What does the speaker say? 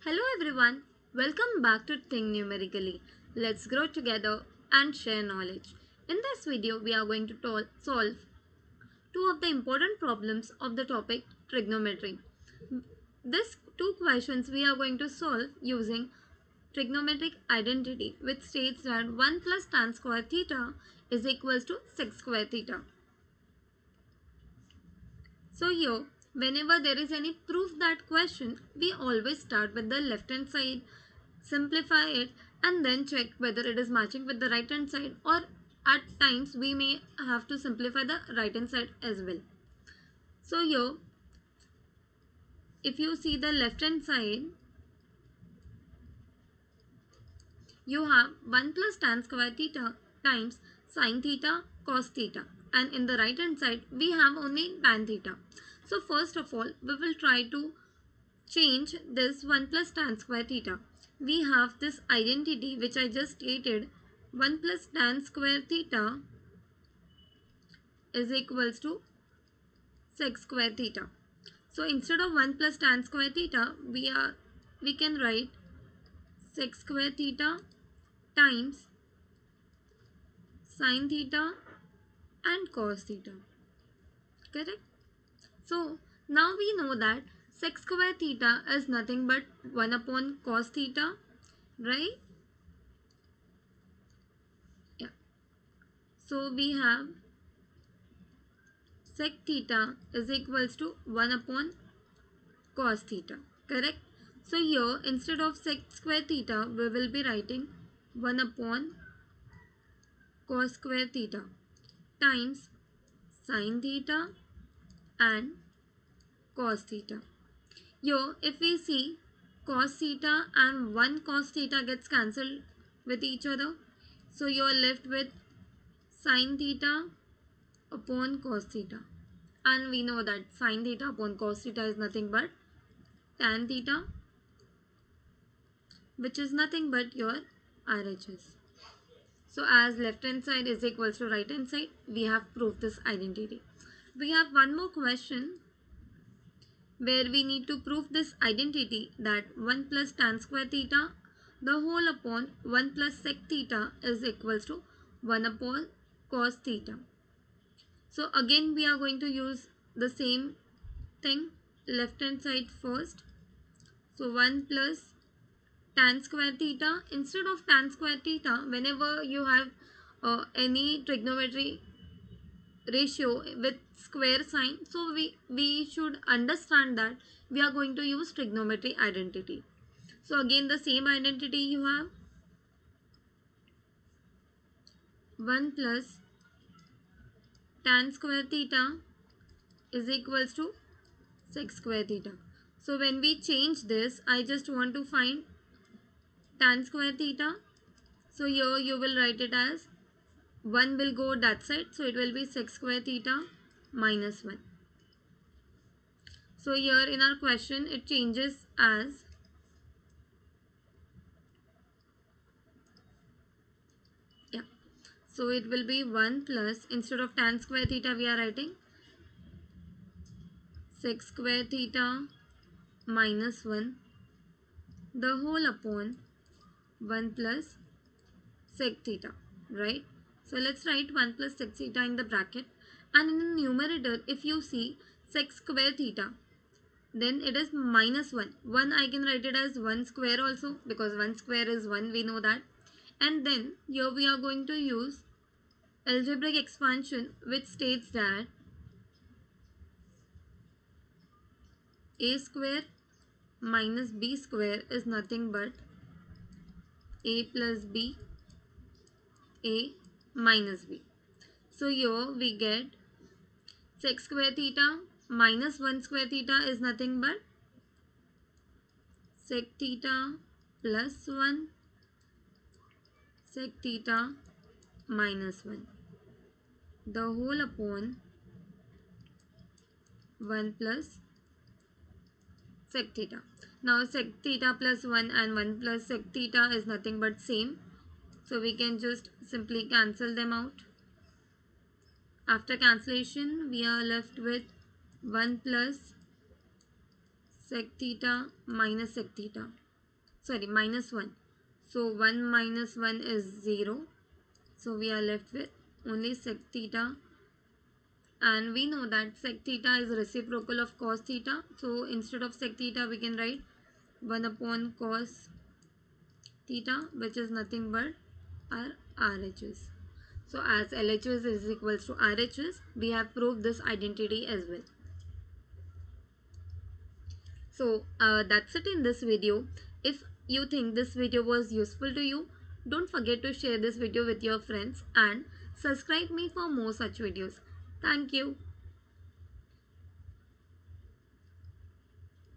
Hello everyone, welcome back to Think Numerically. Let's grow together and share knowledge. In this video, we are going to solve two of the important problems of the topic trigonometry. These two questions we are going to solve using trigonometric identity, which states that 1 plus tan square theta is equals to sec square theta. So here, whenever there is any proof that question, we always start with the left hand side, simplify it, and then check whether it is matching with the right hand side, or at times we may have to simplify the right hand side as well. So here, if you see the left hand side, you have 1 plus tan square theta times sin theta cos theta, and in the right hand side we have only tan theta. So first of all, we will try to change this 1 plus tan square theta. We have this identity which I just stated, 1 plus tan square theta is equals to sec square theta. So instead of 1 plus tan square theta, we can write sec square theta times sin theta and cos theta. Correct? So now we know that sec square theta is nothing but 1 upon cos theta, right? Yeah. So we have sec theta is equals to 1 upon cos theta. Correct? So here instead of sec square theta, we will be writing 1 upon cos square theta times sin theta and cos theta. Here if we see, cos theta and 1 cos theta gets cancelled with each other. So you are left with sin theta upon cos theta. And we know that sin theta upon cos theta is nothing but tan theta, which is nothing but your RHS. So as left hand side is equals to right hand side, we have proved this identity. We have one more question where we need to prove this identity, that 1 plus tan square theta the whole upon 1 plus sec theta is equals to 1 upon cos theta. So again we are going to use the same thing, left hand side first. So 1 plus tan square theta, instead of tan square theta, whenever you have any trigonometry ratio with square sign, so we should understand that we are going to use trigonometry identity. So again the same identity, you have 1 plus tan square theta is equals to sec square theta. So when we change this, I just want to find tan square theta. So here you will write it as 1 will go that side, so it will be sec square theta minus 1. So here in our question it changes as so it will be 1 plus, instead of tan square theta we are writing sec square theta minus 1 the whole upon 1 plus sec theta, right? So let's write 1 plus sec theta in the bracket, and in the numerator if you see sec square theta, then it is minus 1. 1 I can write it as 1 square also, because 1 square is 1, we know that. And then here we are going to use algebraic expansion, which states that a square minus b square is nothing but a plus b, a minus b. So here we get sec square theta minus 1 square theta is nothing but sec theta plus 1 sec theta minus 1 the whole upon 1 plus sec theta. Now sec theta plus 1 and 1 plus sec theta is nothing but same. So we can just simply cancel them out. After cancellation, we are left with 1 plus sec theta minus sec theta. sorry, minus 1. So 1 minus 1 is 0. So we are left with only sec theta, and we know that sec theta is reciprocal of cos theta. So instead of sec theta we can write 1 upon cos theta, which is nothing but our RHS. So as LHS is equals to RHS, we have proved this identity as well. So that's it in this video. If you think this video was useful to you, don't forget to share this video with your friends and subscribe me for more such videos. Thank you.